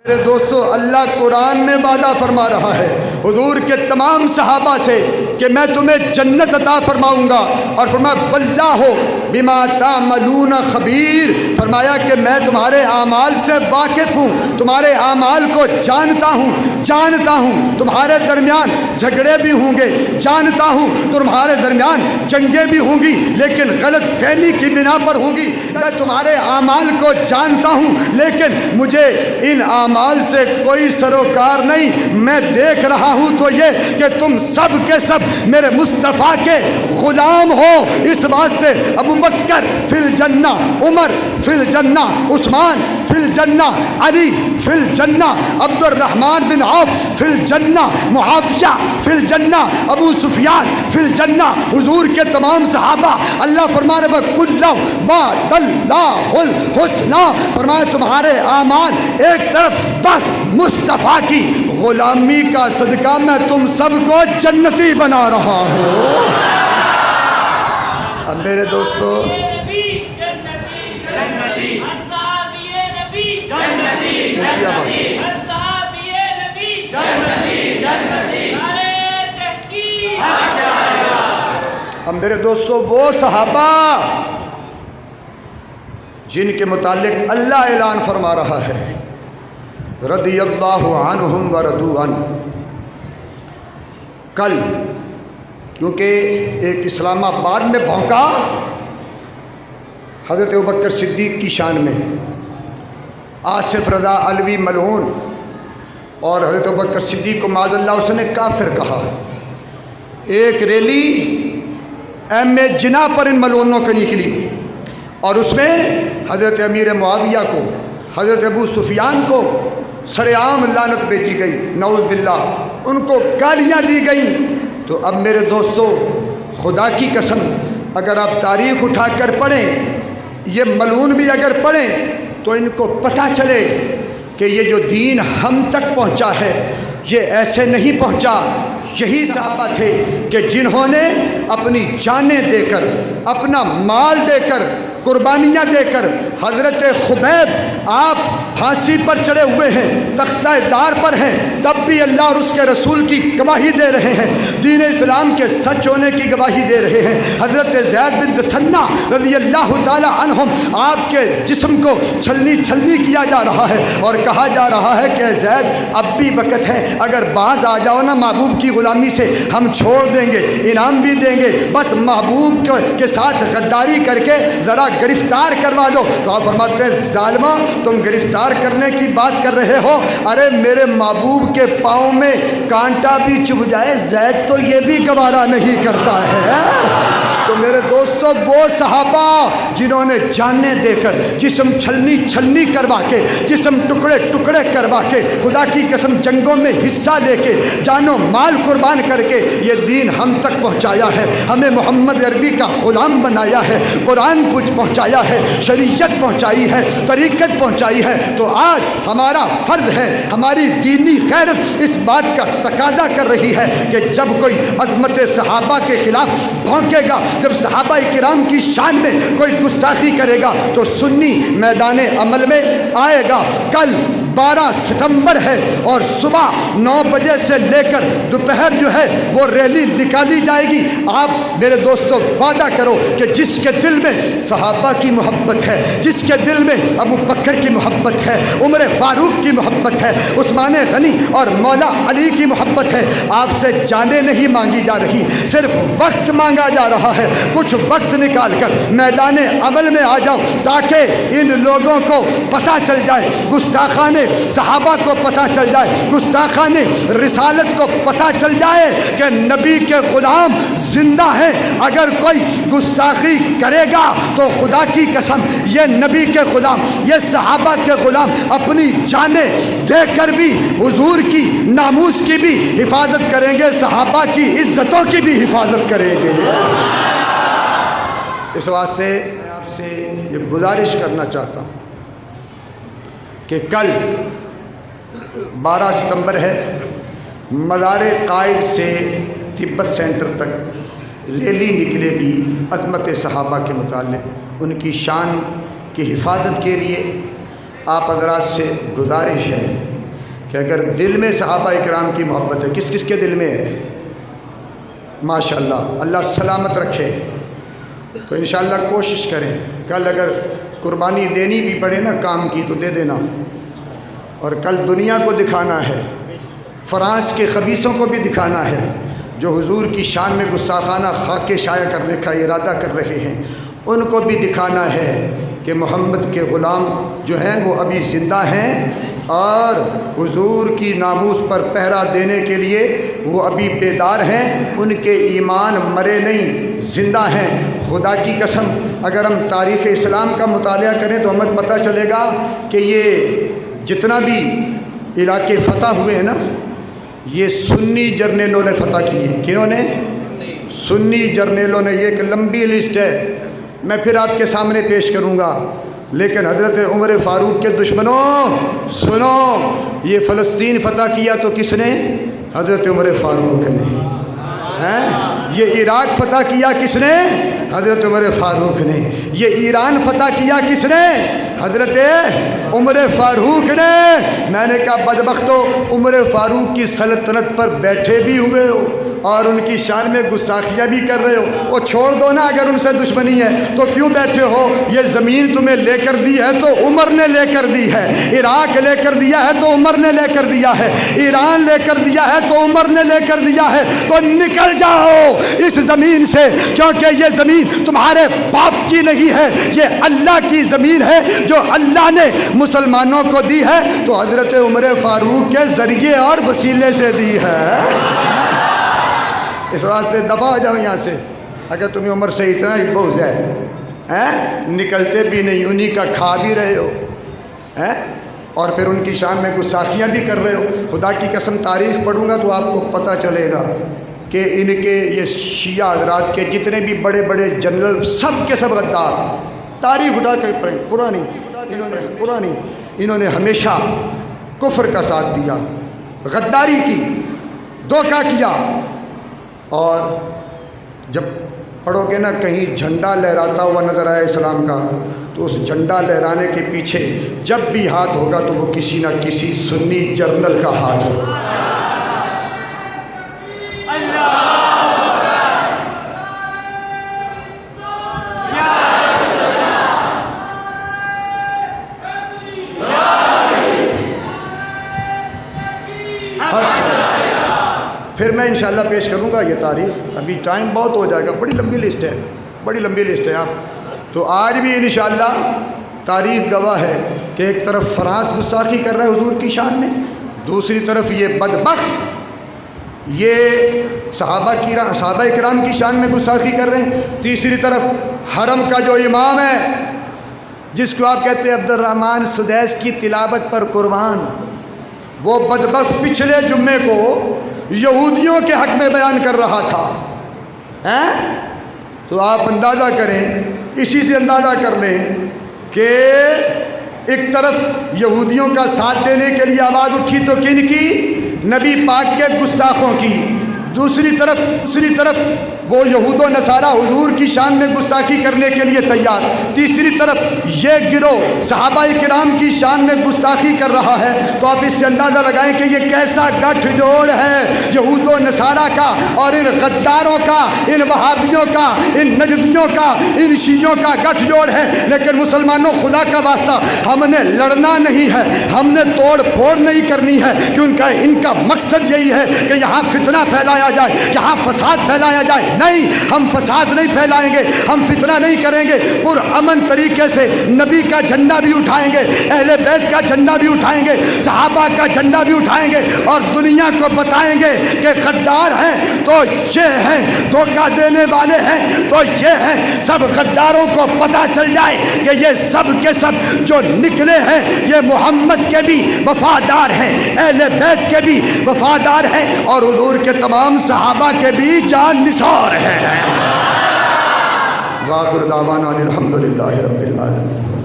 میرے دوستو، اللہ قرآن میں وعدہ فرما رہا ہے حضور کے تمام صحابہ سے کہ میں تمہیں جنت عطا فرماؤں گا، اور فرمایا واللہ بما تعملون خبیر، فرمایا کہ میں تمہارے اعمال سے واقف ہوں، تمہارے اعمال کو جانتا ہوں، تمہارے درمیان جھگڑے بھی ہوں گے، جانتا ہوں تمہارے درمیان جنگیں بھی ہوں گی، لیکن غلط فہمی کی بنا پر ہوں گی، میں تمہارے اعمال کو جانتا ہوں، لیکن مجھے ان اعمال سے کوئی سروکار نہیں، میں دیکھ رہا ہوں تو یہ کہ تم سب کے سب میرے مصطفیٰ کے غلام ہو، اس بات سے ابو بکر فی الجنہ، عمر فی الجنہ، عثمان فی الجنہ، علی فی الجنہ، عبد الرحمن بن عوف فی الجنہ، معاویہ فی الجنہ، ابو سفیان فی الجنہ، حضور کے تمام صحابہ، اللہ فرما رہے وَكُلًّا وَعَدَ اللَّهُ الْحُسْنَىٰ، فرمایا تمہارے اعمال ایک طرف، بس مصطفیٰ کی غلامی کا صدقہ میں تم سب کو جنتی بنا رہا ہوں۔ اب میرے دوستو، اب میرے دوستو، وہ صحابہ جن کے متعلق اللہ اعلان فرما رہا ہے رضی اللہ عنہم ورضوا عنہ، کل کیونکہ ایک اسلام آباد میں بھونکا حضرت ابوبکر صدیق کی شان میں، آصف رضا علوی ملعون اور حضرت ابوبکر صدیق کو معاذ اللہ اس نے کافر کہا، ایک ریلی ایم اے جناح پر ان ملعونوں کی نکلی، اور اس میں حضرت امیر معاویہ کو، حضرت ابو سفیان کو سر عام لعنت بھیجی گئی، نعوذ باللہ، ان کو گالیاں دی گئیں۔ تو اب میرے دوستو، خدا کی قسم، اگر آپ تاریخ اٹھا کر پڑھیں، یہ ملعون بھی اگر پڑھیں تو ان کو پتہ چلے کہ یہ جو دین ہم تک پہنچا ہے یہ ایسے نہیں پہنچا۔ یہی صحابہ تھے کہ جنہوں نے اپنی جانیں دے کر، اپنا مال دے کر، قربانیاں دے کر، حضرت خبیب آپ پھانسی پر چڑھے ہوئے ہیں، تختہ دار پر ہیں، تب بھی اللہ اور اس کے رسول کی گواہی دے رہے ہیں، دین اسلام کے سچ ہونے کی گواہی دے رہے ہیں۔ حضرت زید بن دثنہ رضی اللہ تعالی عنہم، آپ کے جسم کو چھلنی کیا جا رہا ہے اور کہا جا رہا ہے کہ زید اب بھی وقت ہے، اگر باز آ جاؤ نا محبوب کی غلامی سے، ہم چھوڑ دیں گے، انعام بھی دیں گے، بس محبوب کے ساتھ غداری کر کے ذرا گرفتار کروا دو۔ تو آپ فرماتے ہیں ظالمہ، تم گرفتار کرنے کی بات کر رہے ہو، ارے میرے محبوب کے پاؤں میں کانٹا بھی چبھ جائے زید تو یہ بھی گوارا نہیں کرتا ہے۔ تو میرے دوستو، وہ صحابہ جنہوں نے جانیں دے کر، جسم چھلنی کروا کے، جسم ٹکڑے کروا کے، خدا کی قسم جنگوں میں حصہ لے کے، جان و مال قربان کر کے یہ دین ہم تک پہنچایا ہے، ہمیں محمد عربی کا غلام بنایا ہے، قرآن پہنچایا ہے، شریعت پہنچائی ہے، طریقت پہنچائی ہے۔ تو آج ہمارا فرض ہے، ہماری دینی غیرت اس بات کا تقاضا کر رہی ہے کہ جب کوئی عظمت صحابہ کے خلاف بھونکے گا، جب صحابہ کرام کی شان میں کوئی گستاخی کرے گا تو سنی میدان عمل میں آئے گا۔ کل 12 ستمبر ہے اور صبح 9 بجے سے لے کر دوپہر جو ہے وہ ریلی نکالی جائے گی۔ آپ میرے دوستو وعدہ کرو کہ جس کے دل میں صحابہ کی محبت ہے، جس کے دل میں ابو بکر کی محبت ہے، عمر فاروق کی محبت ہے، عثمان غنی اور مولا علی کی محبت ہے، آپ سے جانیں نہیں مانگی جا رہی، صرف وقت مانگا جا رہا ہے۔ کچھ وقت نکال کر میدان عمل میں آ جاؤ تاکہ ان لوگوں کو پتہ چل جائے، گستاخان صحابہ کو پتہ چل جائے، گستاخان رسالت کو پتہ چل جائے کہ نبی کے غلام زندہ ہیں۔ اگر کوئی گستاخی کرے گا تو خدا کی قسم یہ نبی کے غلام، یہ صحابہ کے غلام اپنی جانیں دے کر بھی حضور کی ناموس کی بھی حفاظت کریں گے، صحابہ کی عزتوں کی بھی حفاظت کریں گے۔ اس واسطے میں آپ سے یہ گزارش کرنا چاہتا ہوں کہ کل 12 ستمبر ہے، مزار قائد سے تبت سینٹر تک ریلی نکلے گی عظمت صحابہ کے متعلق، ان کی شان کی حفاظت کے لیے آپ حضرات سے گزارش ہے کہ اگر دل میں صحابہ اکرام کی محبت ہے، کس کس کے دل میں ہے؟ ماشاءاللہ، اللہ سلامت رکھے، تو انشاءاللہ کوشش کریں، کل اگر قربانی دینی بھی پڑے نا کام کی تو دے دینا، اور کل دنیا کو دکھانا ہے، فرانس کے خبیثوں کو بھی دکھانا ہے جو حضور کی شان میں گستاخانہ خاکے شائع کرنے کا ارادہ کر رہے ہیں، ان کو بھی دکھانا ہے کہ محمد کے غلام جو ہیں وہ ابھی زندہ ہیں اور حضور کی ناموس پر پہرا دینے کے لیے وہ ابھی بیدار ہیں، ان کے ایمان مرے نہیں، زندہ ہیں۔ خدا کی قسم اگر ہم تاریخ اسلام کا مطالعہ کریں تو ہمیں پتہ چلے گا کہ یہ جتنا بھی علاقے فتح ہوئے ہیں نا، یہ سنی جرنیلوں نے فتح کیے۔ کنہوں نے؟ سنی جرنیلوں نے۔ یہ ایک لمبی لسٹ ہے، میں پھر آپ کے سامنے پیش کروں گا، لیکن حضرت عمر فاروق کے دشمنوں سنو، یہ فلسطین فتح کیا تو کس نے؟ حضرت عمر فاروق نے۔ یہ عراق فتح کیا کس نے؟ حضرت عمر فاروق نے۔ یہ ایران فتح کیا کس نے؟ حضرت عمر فاروق نے۔ میں نے کہا بدبختو، عمر فاروق کی سلطنت پر بیٹھے بھی ہوئے ہو اور ان کی شان میں گستاخیاں بھی کر رہے ہو، وہ چھوڑ دو نا، اگر ان سے دشمنی ہے تو کیوں بیٹھے ہو؟ یہ زمین تمہیں لے کر دی ہے تو عمر نے لے کر دی ہے، عراق لے کر دیا ہے تو عمر نے لے کر دیا ہے، ایران لے کر دیا ہے تو عمر نے لے کر دیا ہے، تو نکل جاؤ اس زمین سے، کیونکہ یہ زمین تمہارے باپ کی نہیں ہے، یہ اللہ کی زمین ہے جو اللہ نے مسلمانوں کو دی ہے، تو حضرت عمر فاروق کے ذریعے اور وسیلے سے دی ہے۔ اس واسطے دفع ہو جاؤ یہاں سے، اگر تمہیں عمر سے اتنا ہی بغض ہے، نکلتے بھی نہیں، انہی کا کھا بھی رہے ہو، اور پھر ان کی شان میں گستاخیاں بھی کر رہے ہو۔ خدا کی قسم تاریخ پڑھوں گا تو آپ کو پتہ چلے گا کہ ان کے یہ شیعہ حضرات کے جتنے بھی بڑے بڑے جنرل سب کے سب غدار، تاریخ اٹھا کر پڑھیں، پرانی، انہوں نے ہمیشہ کفر کا ساتھ دیا، غداری کی، دھوکہ کیا، اور جب پڑھو گے نا کہیں جھنڈا لہراتا ہوا نظر آیا اسلام کا، تو اس جھنڈا لہرانے کے پیچھے جب بھی ہاتھ ہوگا تو وہ کسی نہ کسی سنی جرنل کا ہاتھ ہوگا۔ پھر میں انشاءاللہ پیش کروں گا یہ تاریخ، ابھی ٹائم بہت ہو جائے گا، بڑی لمبی لسٹ ہے آپ تو آج بھی انشاءاللہ تاریخ گواہ ہے کہ ایک طرف فرانس گستاخی کر رہا ہے حضور کی شان میں، دوسری طرف یہ بدبخت یہ صحابہ اکرام کی شان میں گستاخی کر رہے ہیں، تیسری طرف حرم کا جو امام ہے جس کو آپ کہتے ہیں عبد الرحمن سدیس کی تلاوت پر قربان، وہ بدبخت پچھلے جمعے کو یہودیوں کے حق میں بیان کر رہا تھا، تو آپ اندازہ کریں، اسی سے اندازہ کر لیں کہ ایک طرف یہودیوں کا ساتھ دینے کے لیے آواز اٹھی تو کن کی؟ نبی پاک کے گستاخوں کی، دوسری طرف وہ یہود و نصارہ حضور کی شان میں گستاخی کرنے کے لیے تیار، تیسری طرف یہ گروہ صحابہ کرام کی شان میں گستاخی کر رہا ہے، تو آپ اس سے اندازہ لگائیں کہ یہ کیسا گٹھ جوڑ ہے یہود و نصارہ کا اور ان غداروں کا، ان وہابیوں کا، ان نجدیوں کا، ان شیعوں کا گٹھ جوڑ ہے۔ لیکن مسلمانوں، خدا کا واسطہ ہم نے لڑنا نہیں ہے، ہم نے توڑ پھوڑ نہیں کرنی ہے، کیونکہ ان کا مقصد یہی ہے کہ یہاں فتنہ پھیلایا جائے، یہاں فساد پھیلایا جائے۔ نہیں، ہم فساد نہیں پھیلائیں گے، ہم فتنہ نہیں کریں گے، پرامن طریقے سے نبی کا جھنڈا بھی اٹھائیں گے، اہل بیت کا جھنڈا بھی اٹھائیں گے، صحابہ کا جھنڈا بھی اٹھائیں گے، اور دنیا کو بتائیں گے کہ غدار ہیں تو یہ ہیں، دھوکہ دینے والے ہیں تو یہ ہیں۔ سب غداروں کو پتہ چل جائے کہ یہ سب کے سب جو نکلے ہیں یہ محمد کے بھی وفادار ہیں، اہل بیت کے بھی وفادار ہیں، اور حضور کے تمام صحابہ کے بھی جان نثار ہے۔ وآخر دعوانا الحمدللہ رب العالمین۔